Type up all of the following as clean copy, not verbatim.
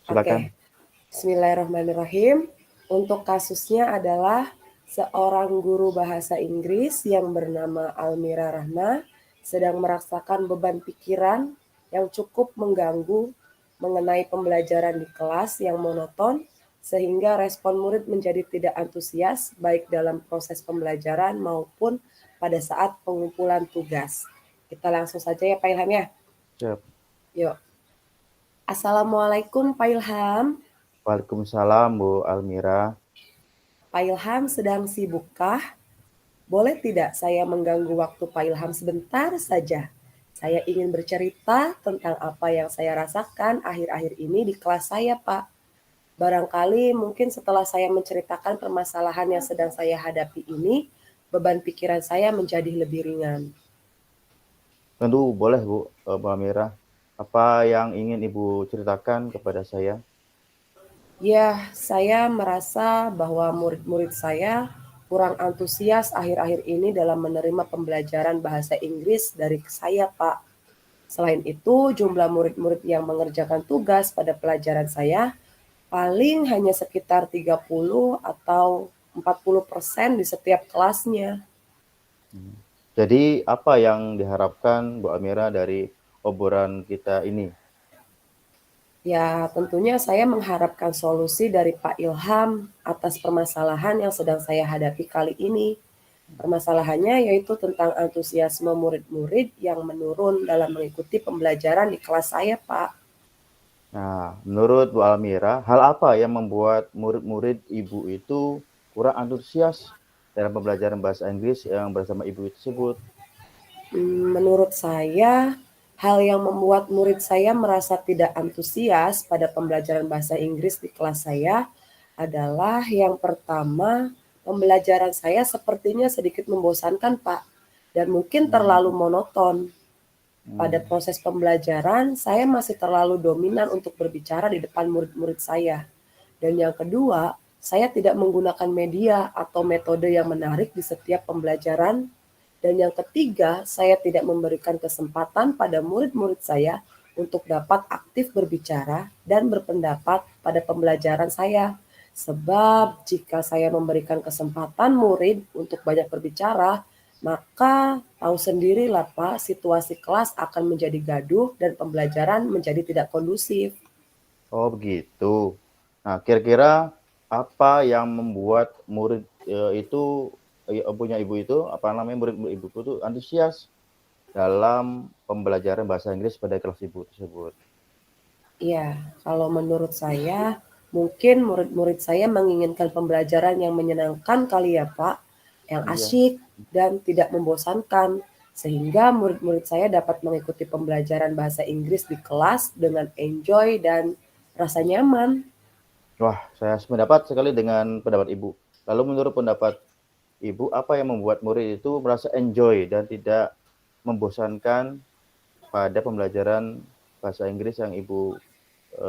Silakan. Oke, bismillahirrahmanirrahim. Untuk kasusnya adalah seorang guru bahasa Inggris yang bernama Almira Rahma sedang merasakan beban pikiran yang cukup mengganggu mengenai pembelajaran di kelas yang monoton sehingga respon murid menjadi tidak antusias baik dalam proses pembelajaran maupun pada saat pengumpulan tugas. Kita langsung saja ya Pak Ilham ya. Siap. Yuk. Assalamualaikum Pak Ilham. Waalaikumsalam Bu Almira. Pak Ilham sedang sibukkah? Boleh tidak saya mengganggu waktu Pak Ilham sebentar saja? Saya ingin bercerita tentang apa yang saya rasakan akhir-akhir ini di kelas saya, Pak. Barangkali mungkin setelah saya menceritakan permasalahan yang sedang saya hadapi ini, beban pikiran saya menjadi lebih ringan. Tentu boleh Bu Almira. Apa yang ingin Ibu ceritakan kepada saya? Ya, saya merasa bahwa murid-murid saya kurang antusias akhir-akhir ini dalam menerima pembelajaran bahasa Inggris dari saya, Pak. Selain itu, jumlah murid-murid yang mengerjakan tugas pada pelajaran saya paling hanya sekitar 30 atau 40% di setiap kelasnya. Jadi apa yang diharapkan Bu Almira dari obrolan kita ini? Ya, tentunya saya mengharapkan solusi dari Pak Ilham atas permasalahan yang sedang saya hadapi kali ini. Permasalahannya yaitu tentang antusiasme murid-murid yang menurun dalam mengikuti pembelajaran di kelas saya, Pak. Nah, menurut Bu Almira, hal apa yang membuat murid-murid Ibu itu kurang antusias dalam pembelajaran bahasa Inggris yang bersama Ibu tersebut? Menurut saya, hal yang membuat murid saya merasa tidak antusias pada pembelajaran bahasa Inggris di kelas saya adalah yang pertama, pembelajaran saya sepertinya sedikit membosankan, Pak, dan mungkin terlalu Hmm, monoton. Pada hmm. proses pembelajaran, saya masih terlalu dominan untuk berbicara di depan murid-murid saya. Dan yang kedua, saya tidak menggunakan media atau metode yang menarik di setiap pembelajaran. Dan yang ketiga, saya tidak memberikan kesempatan pada murid-murid saya untuk dapat aktif berbicara dan berpendapat pada pembelajaran saya. Sebab jika saya memberikan kesempatan murid untuk banyak berbicara, maka tahu sendirilah Pak, situasi kelas akan menjadi gaduh dan pembelajaran menjadi tidak kondusif. Oh begitu. Nah, kira-kira apa yang membuat murid itu punya Ibu itu, apa namanya, murid-murid Ibu itu antusias dalam pembelajaran bahasa Inggris pada kelas Ibu tersebut? Iya, kalau menurut saya, mungkin murid-murid saya menginginkan pembelajaran yang menyenangkan kali ya Pak, yang Iya. asyik dan tidak membosankan, sehingga murid-murid saya dapat mengikuti pembelajaran bahasa Inggris di kelas dengan enjoy dan rasa nyaman. Wah, saya sependapat sekali dengan pendapat Ibu. Lalu menurut pendapat Ibu, apa yang membuat murid itu merasa enjoy dan tidak membosankan pada pembelajaran bahasa Inggris yang Ibu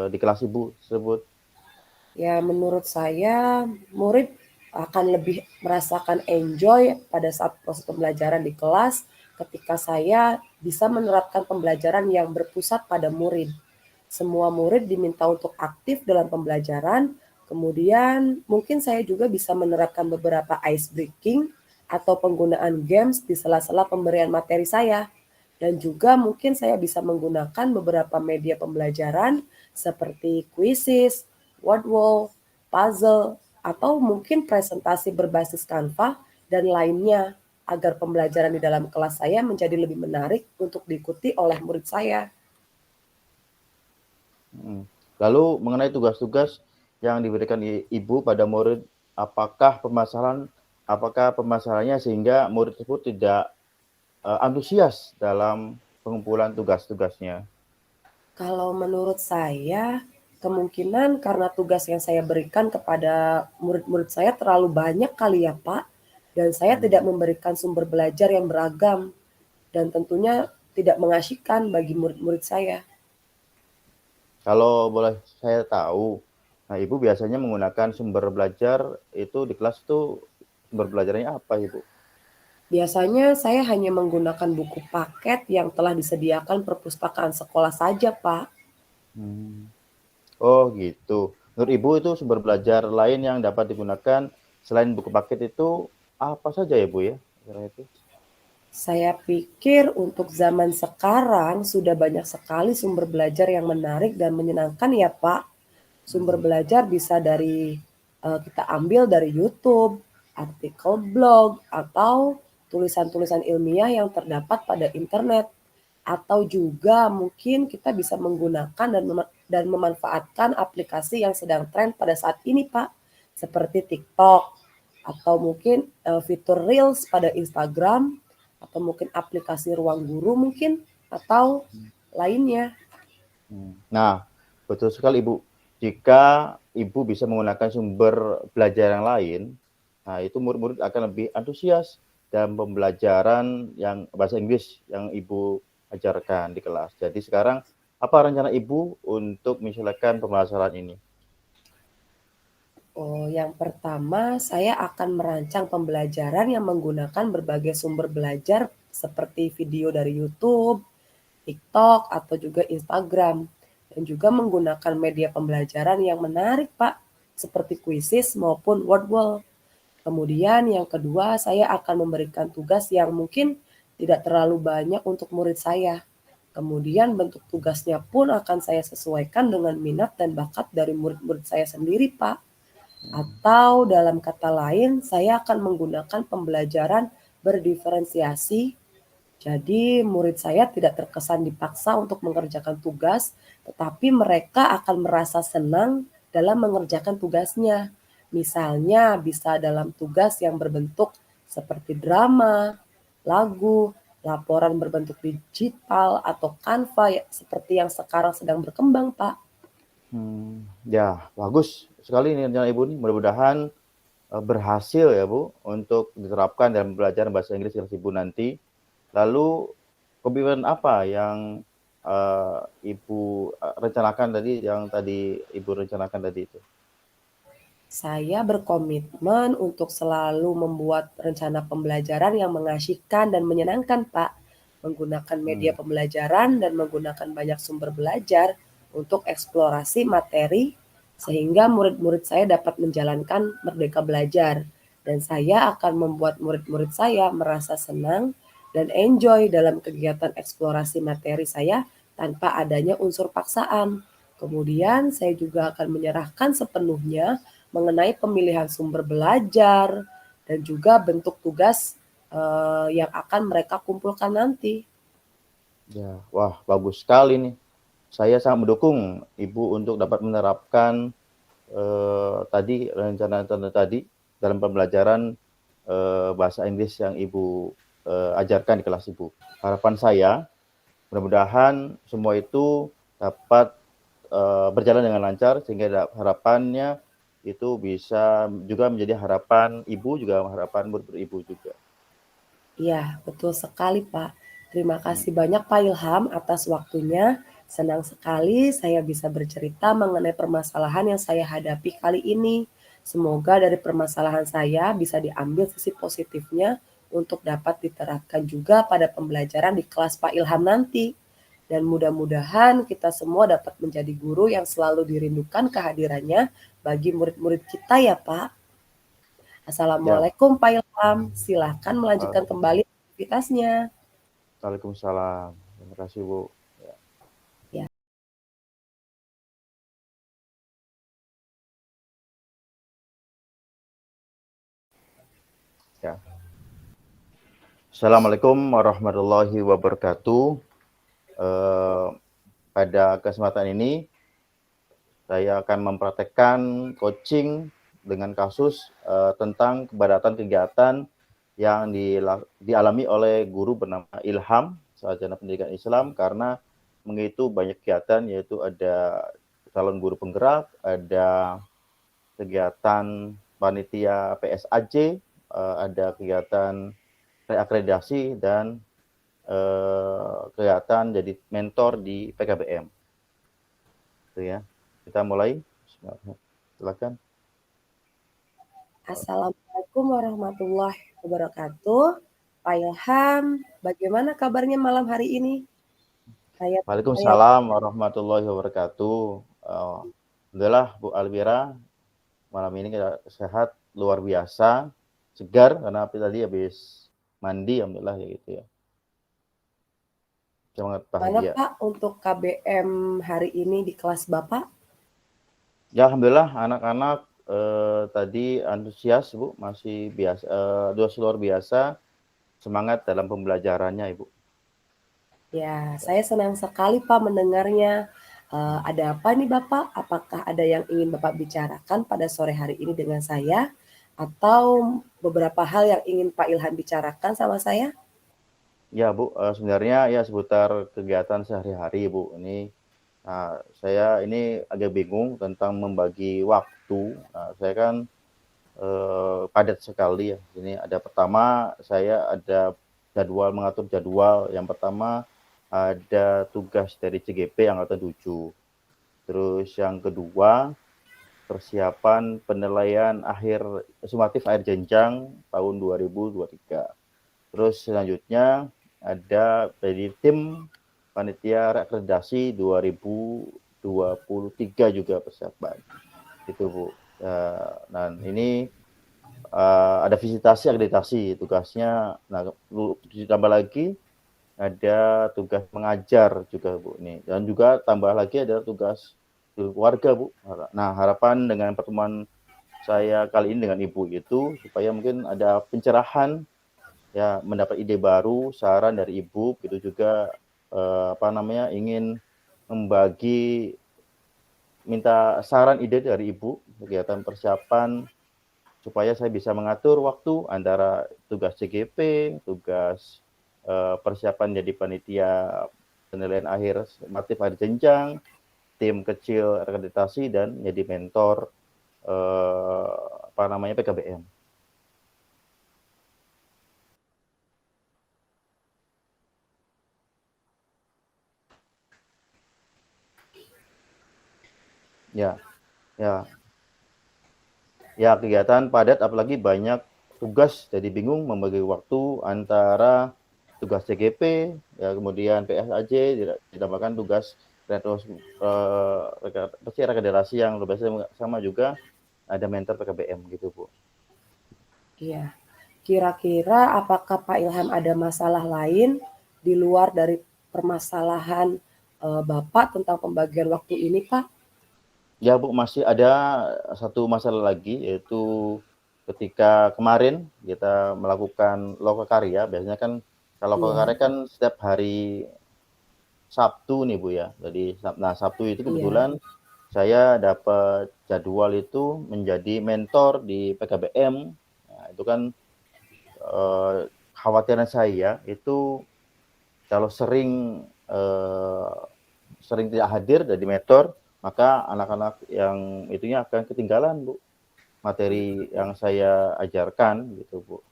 di kelas Ibu tersebut? Ya, menurut saya murid akan lebih merasakan enjoy pada saat proses pembelajaran di kelas ketika saya bisa menerapkan pembelajaran yang berpusat pada murid. Semua murid diminta untuk aktif dalam pembelajaran, kemudian mungkin saya juga bisa menerapkan beberapa ice breaking atau penggunaan games di sela-sela pemberian materi saya. Dan juga mungkin saya bisa menggunakan beberapa media pembelajaran seperti quizzes, word wall, puzzle, atau mungkin presentasi berbasis Canva dan lainnya agar pembelajaran di dalam kelas saya menjadi lebih menarik untuk diikuti oleh murid saya. Hmm. Lalu mengenai tugas-tugas yang diberikan Ibu pada murid, apakah permasalahannya sehingga murid tersebut tidak antusias dalam pengumpulan tugas-tugasnya? Kalau menurut saya, kemungkinan karena tugas yang saya berikan kepada murid-murid saya terlalu banyak kali ya Pak, dan saya tidak Hmm. memberikan sumber belajar yang beragam, dan tentunya tidak mengasyikkan bagi murid-murid saya. Kalau boleh saya tahu, nah Ibu biasanya menggunakan sumber belajar itu di kelas itu sumber belajarnya apa Ibu? Biasanya saya hanya menggunakan buku paket yang telah disediakan perpustakaan sekolah saja, Pak. Hmm. Oh gitu. Menurut Ibu itu sumber belajar lain yang dapat digunakan selain buku paket itu apa saja ya Bu ya? Kira itu. Saya pikir untuk zaman sekarang sudah banyak sekali sumber belajar yang menarik dan menyenangkan ya Pak. Sumber belajar bisa dari kita ambil dari YouTube, artikel blog, atau tulisan-tulisan ilmiah yang terdapat pada internet. Atau juga mungkin kita bisa menggunakan dan memanfaatkan aplikasi yang sedang tren pada saat ini Pak. Seperti TikTok, atau mungkin fitur Reels pada Instagram, atau mungkin aplikasi Ruang Guru mungkin, atau lainnya. Nah, betul sekali Ibu. Jika Ibu bisa menggunakan sumber belajar yang lain, nah itu murid-murid akan lebih antusias dalam pembelajaran yang bahasa Inggris yang Ibu ajarkan di kelas. Jadi sekarang apa rencana Ibu untuk menyelesaikan permasalahan ini? Oh, yang pertama saya akan merancang pembelajaran yang menggunakan berbagai sumber belajar seperti video dari YouTube, TikTok, atau juga Instagram. Dan juga menggunakan media pembelajaran yang menarik, Pak, seperti Quizizz maupun Wordwall. Kemudian yang kedua, saya akan memberikan tugas yang mungkin tidak terlalu banyak untuk murid saya. Kemudian bentuk tugasnya pun akan saya sesuaikan dengan minat dan bakat dari murid-murid saya sendiri, Pak. Atau dalam kata lain, saya akan menggunakan pembelajaran berdiferensiasi. Jadi murid saya tidak terkesan dipaksa untuk mengerjakan tugas, tetapi mereka akan merasa senang dalam mengerjakan tugasnya. Misalnya bisa dalam tugas yang berbentuk seperti drama, lagu, laporan berbentuk digital, atau Canva seperti yang sekarang sedang berkembang, Pak. Ya, bagus sekali ini rencana Ibu nih. Mudah-mudahan berhasil ya Bu untuk diterapkan dalam pembelajaran bahasa Inggris kelas Ibu nanti. Lalu kebijakan apa yang Ibu rencanakan tadi, yang tadi Ibu rencanakan tadi itu? Saya berkomitmen untuk selalu membuat rencana pembelajaran yang mengasyikkan dan menyenangkan, Pak. Menggunakan media pembelajaran dan menggunakan banyak sumber belajar untuk eksplorasi materi sehingga murid-murid saya dapat menjalankan merdeka belajar. Dan saya akan membuat murid-murid saya merasa senang dan enjoy dalam kegiatan eksplorasi materi saya tanpa adanya unsur paksaan. Kemudian saya juga akan menyerahkan sepenuhnya mengenai pemilihan sumber belajar dan juga bentuk tugas yang akan mereka kumpulkan nanti. Ya, wah bagus sekali nih. Saya sangat mendukung Ibu untuk dapat menerapkan tadi rencana-rencana tadi dalam pembelajaran bahasa Inggris yang Ibu ajarkan di kelas Ibu. Harapan saya mudah-mudahan semua itu dapat berjalan dengan lancar sehingga harapannya itu bisa juga menjadi harapan Ibu, juga harapan murid Ibu juga. Iya, betul sekali, Pak. Terima kasih banyak Pak Ilham atas waktunya. Senang sekali saya bisa bercerita mengenai permasalahan yang saya hadapi kali ini. Semoga dari permasalahan saya bisa diambil sisi positifnya untuk dapat diterapkan juga pada pembelajaran di kelas Pak Ilham nanti. Dan mudah-mudahan kita semua dapat menjadi guru yang selalu dirindukan kehadirannya bagi murid-murid kita ya Pak. Ya, Assalamualaikum Pak Ilham, silahkan melanjutkan kembali aktivitasnya. Waalaikumsalam. Terima kasih Bu. Ya. Ya. Assalamualaikum warahmatullahi wabarakatuh. Pada kesempatan ini saya akan mempraktekkan coaching dengan kasus tentang kepadatan kegiatan yang dialami oleh guru bernama Ilham, sarjana pendidikan Islam, karena mengitu banyak kegiatan, yaitu ada calon guru penggerak, ada kegiatan panitia PSAJ, ada kegiatan reakreditasi, dan kegiatan jadi mentor di PKBM. Itu ya. Kita mulai. Silakan. Assalamualaikum warahmatullahi wabarakatuh. Pak Ilham, bagaimana kabarnya malam hari ini? Saya Waalaikumsalam warahmatullahi wabarakatuh. Alhamdulillah Bu Alvira, malam ini kita sehat luar biasa, segar karena tadi habis mandi alhamdulillah ya gitu ya. Sangat Mana bahagia. Pak untuk KBM hari ini di kelas Bapak? Ya alhamdulillah anak-anak tadi antusias Bu, masih biasa luar biasa semangat dalam pembelajarannya Ibu. Ya, saya senang sekali Pak mendengarnya. Ada apa nih Bapak? Apakah ada yang ingin Bapak bicarakan pada sore hari ini dengan saya? Atau beberapa hal yang ingin Pak Ilham bicarakan sama saya? Ya Bu, sebenarnya ya seputar kegiatan sehari-hari Bu. Ini saya ini agak bingung tentang membagi waktu. Saya kan padat sekali ya. Ini ada pertama saya ada mengatur jadwal. Yang pertama ada tugas dari CGP angkatan 7. Terus yang kedua persiapan penilaian akhir sumatif akhir jenjang tahun 2023. Terus selanjutnya ada dari tim panitia reakreditasi 2023 juga persiapan. Itu Bu. Nah ini ada visitasi akreditasi tugasnya. Nah ditambah lagi ada tugas mengajar juga Bu nih, dan juga tambah lagi ada tugas keluarga Bu. Nah harapan dengan pertemuan saya kali ini dengan Ibu itu supaya mungkin ada pencerahan ya, mendapat ide baru, saran dari Ibu, itu juga ingin membagi, minta saran ide dari Ibu kegiatan persiapan supaya saya bisa mengatur waktu antara tugas CGP, tugas persiapan jadi panitia penilaian akhir sumatif akhir jenjang, tim kecil akreditasi dan jadi mentor PKBM. Ya, ya, ya kegiatan padat apalagi banyak tugas, jadi bingung membagi waktu antara tugas CGP, ya kemudian PSAJ, ditambahkan tugas regenerasi yang lebih sama juga ada mentor PKBM gitu Bu. Iya. Kira-kira apakah Pak Ilham ada masalah lain di luar dari permasalahan Bapak tentang pembagian waktu ini, Pak? Ya Bu, masih ada satu masalah lagi, yaitu ketika kemarin kita melakukan lokakarya. Biasanya kan kalau lokakarya Iya, kan setiap hari Sabtu nih Bu ya. Jadi Sabtu itu iya, kebetulan saya dapat jadwal itu menjadi mentor di PKBM. Nah, itu kan khawatiran saya itu kalau sering tidak hadir dari mentor, maka anak-anak yang itunya akan ketinggalan Bu, materi yang saya ajarkan gitu Bu.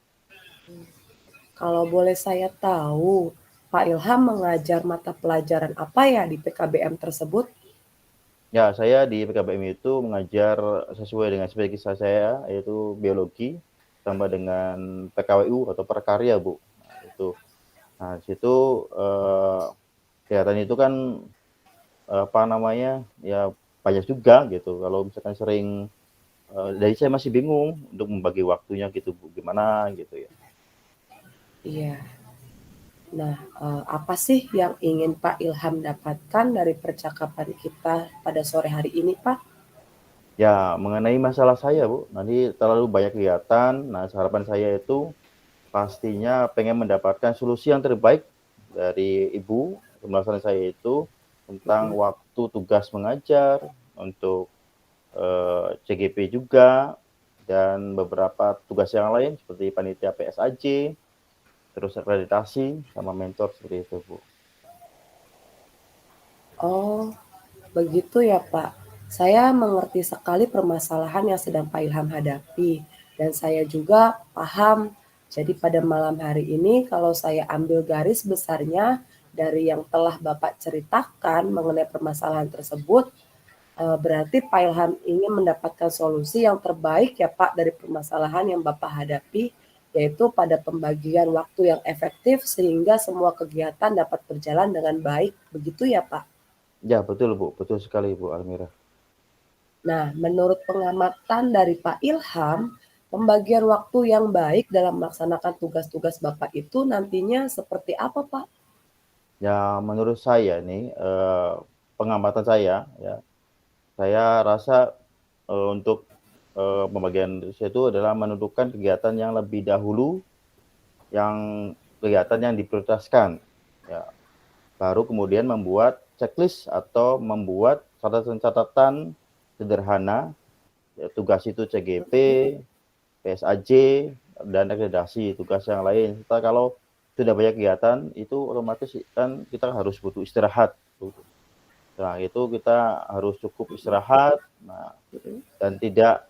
Kalau boleh saya tahu, Pak Ilham mengajar mata pelajaran apa ya di PKBM tersebut? Ya, saya di PKBM itu mengajar sesuai dengan spesialisasi saya, yaitu biologi tambah dengan PKWU atau prakarya Bu. Nah, itu. Nah, di situ kegiatan itu kan ya banyak juga gitu. Kalau misalkan sering dari saya masih bingung untuk membagi waktunya gitu Bu, gimana gitu ya. Iya. Nah, apa sih yang ingin Pak Ilham dapatkan dari percakapan kita pada sore hari ini, Pak? Ya, mengenai masalah saya Bu, nanti terlalu banyak kegiatan. Nah, harapan saya itu pastinya pengen mendapatkan solusi yang terbaik dari Ibu. Pembahasan saya itu tentang waktu tugas mengajar untuk CGP juga dan beberapa tugas yang lain seperti panitia PSAJ, terus akreditasi sama mentor seperti itu Bu. Oh, begitu ya Pak. Saya mengerti sekali permasalahan yang sedang Pak Ilham hadapi dan saya juga paham. Jadi pada malam hari ini kalau saya ambil garis besarnya dari yang telah Bapak ceritakan mengenai permasalahan tersebut, berarti Pak Ilham ingin mendapatkan solusi yang terbaik ya Pak dari permasalahan yang Bapak hadapi, yaitu pada pembagian waktu yang efektif sehingga semua kegiatan dapat berjalan dengan baik. Begitu ya Pak? Ya betul Bu, betul sekali Bu Almira. Nah, menurut pengamatan dari Pak Ilham, pembagian waktu yang baik dalam melaksanakan tugas-tugas Bapak itu nantinya seperti apa, Pak? Ya menurut saya nih, pengamatan saya ya, saya rasa, untuk, pembagian saya itu adalah menentukan kegiatan yang lebih dahulu, yang kegiatan yang diprioritaskan, ya. Baru kemudian membuat checklist atau membuat catatan-catatan sederhana, ya tugas itu CGP, Oke. PSAJ, dan akreditasi tugas yang lain. Serta kalau sudah banyak kegiatan, itu otomatis kan kita harus butuh istirahat. Nah, itu kita harus cukup istirahat, nah, dan tidak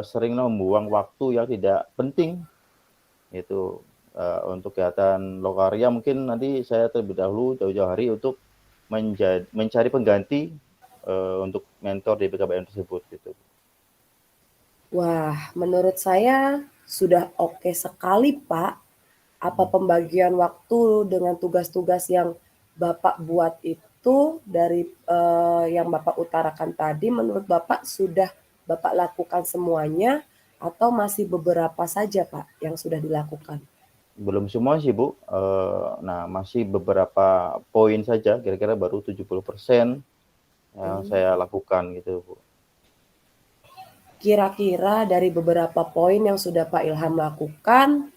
sering membuang waktu yang tidak penting. Itu untuk kegiatan lokaria mungkin nanti saya terlebih dahulu jauh-jauh hari untuk mencari pengganti untuk mentor di BKBM tersebut gitu. Wah, menurut saya sudah oke sekali, Pak. Apa pembagian waktu dengan tugas-tugas yang Bapak buat itu dari yang Bapak utarakan tadi, menurut Bapak sudah Bapak lakukan semuanya atau masih beberapa saja, Pak, yang sudah dilakukan? Belum semua sih Bu, nah masih beberapa poin saja, kira-kira baru 70% yang Hmm. saya lakukan gitu Bu. Kira-kira dari beberapa poin yang sudah Pak Ilham lakukan,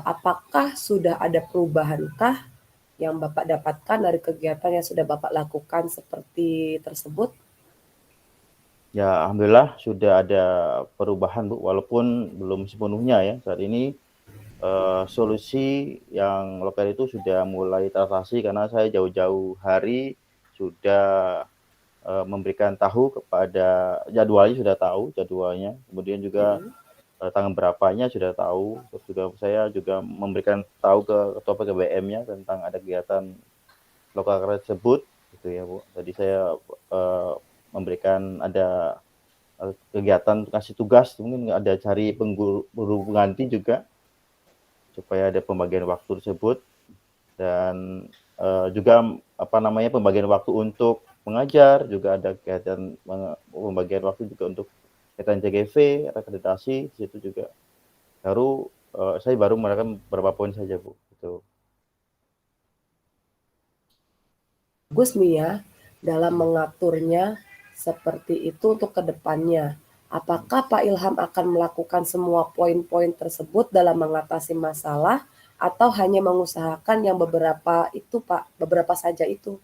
apakah sudah ada perubahankah yang Bapak dapatkan dari kegiatan yang sudah Bapak lakukan seperti tersebut? Ya alhamdulillah sudah ada perubahan Bu, walaupun belum sepenuhnya ya. Saat ini solusi yang lokal itu sudah mulai teratasi karena saya jauh-jauh hari sudah memberikan tahu kepada jadwalnya, sudah tahu jadwalnya, kemudian juga Mhm. tanggal berapanya sudah tahu, terus juga saya juga memberikan tahu ke ketua PKBM-nya tentang ada kegiatan lokal tersebut gitu ya Bu. Jadi saya memberikan ada kegiatan kasih tugas, mungkin ada cari guru pengganti juga supaya ada pembagian waktu tersebut, dan juga apa namanya pembagian waktu untuk mengajar, juga ada kegiatan pembagian waktu juga untuk kegiatan CGV, akreditasi, di situ juga baru saya baru menerapkan beberapa poin saja Bu, gitu. Bagus nih ya, dalam mengaturnya seperti itu untuk kedepannya. Apakah Pak Ilham akan melakukan semua poin-poin tersebut dalam mengatasi masalah atau hanya mengusahakan yang beberapa itu, Pak, beberapa saja itu?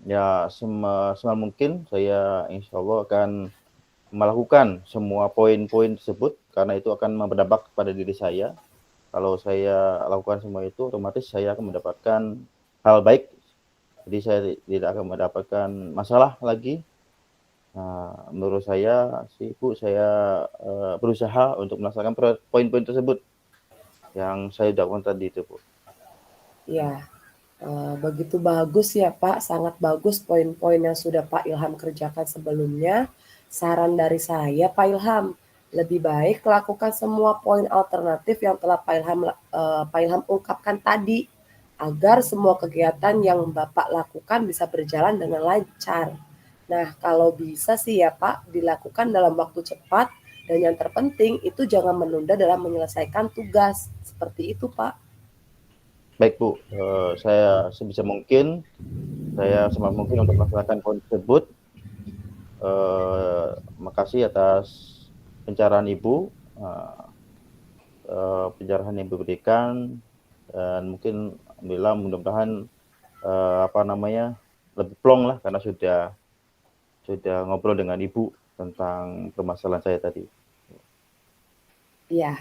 Ya semaksimal mungkin saya insya Allah akan melakukan semua poin-poin tersebut karena itu akan berdampak kepada diri saya. Kalau saya lakukan semua itu otomatis saya akan mendapatkan hal baik, jadi saya tidak akan mendapatkan masalah lagi. Nah, menurut saya sih Bu, saya berusaha untuk melaksanakan poin-poin tersebut yang saya lakukan tadi itu Bu. Ya, begitu bagus ya Pak, sangat bagus poin-poin yang sudah Pak Ilham kerjakan sebelumnya. Saran dari saya Pak Ilham, lebih baik lakukan semua poin alternatif yang telah Pak Ilham ungkapkan tadi, agar semua kegiatan yang Bapak lakukan bisa berjalan dengan lancar. Nah, kalau bisa sih ya Pak, dilakukan dalam waktu cepat, dan yang terpenting itu jangan menunda dalam menyelesaikan tugas. Seperti itu Pak. Baik Bu, saya sebisa mungkin, saya semaksimal mungkin untuk melaksanakan poin tersebut. Makasih atas pencerahan Ibu, pencerahan yang Ibu berikan, dan mungkin alhamdulillah mudah-mudahan apa namanya lebih plong lah karena sudah ngobrol dengan Ibu tentang permasalahan saya tadi. Iya,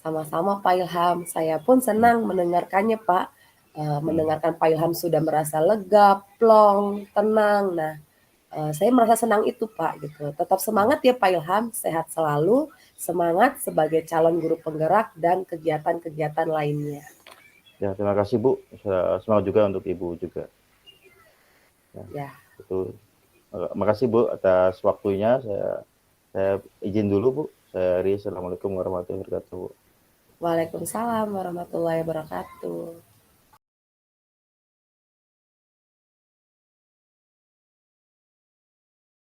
sama-sama Pak Ilham. Saya pun Hmm. senang mendengarkannya, Pak. Hmm. Mendengarkan Pak Ilham sudah merasa lega, plong, tenang. Nah, saya merasa senang itu, Pak, gitu. Tetap semangat ya Pak Ilham, sehat selalu, semangat sebagai calon guru penggerak dan kegiatan-kegiatan lainnya. Ya, terima kasih Bu. Semangat juga untuk Ibu juga. Ya, Ya, itu. Makasih Bu atas waktunya. Saya izin dulu Bu. Saya Aris. Assalamualaikum warahmatullahi wabarakatuh. Waalaikumsalam warahmatullahi wabarakatuh.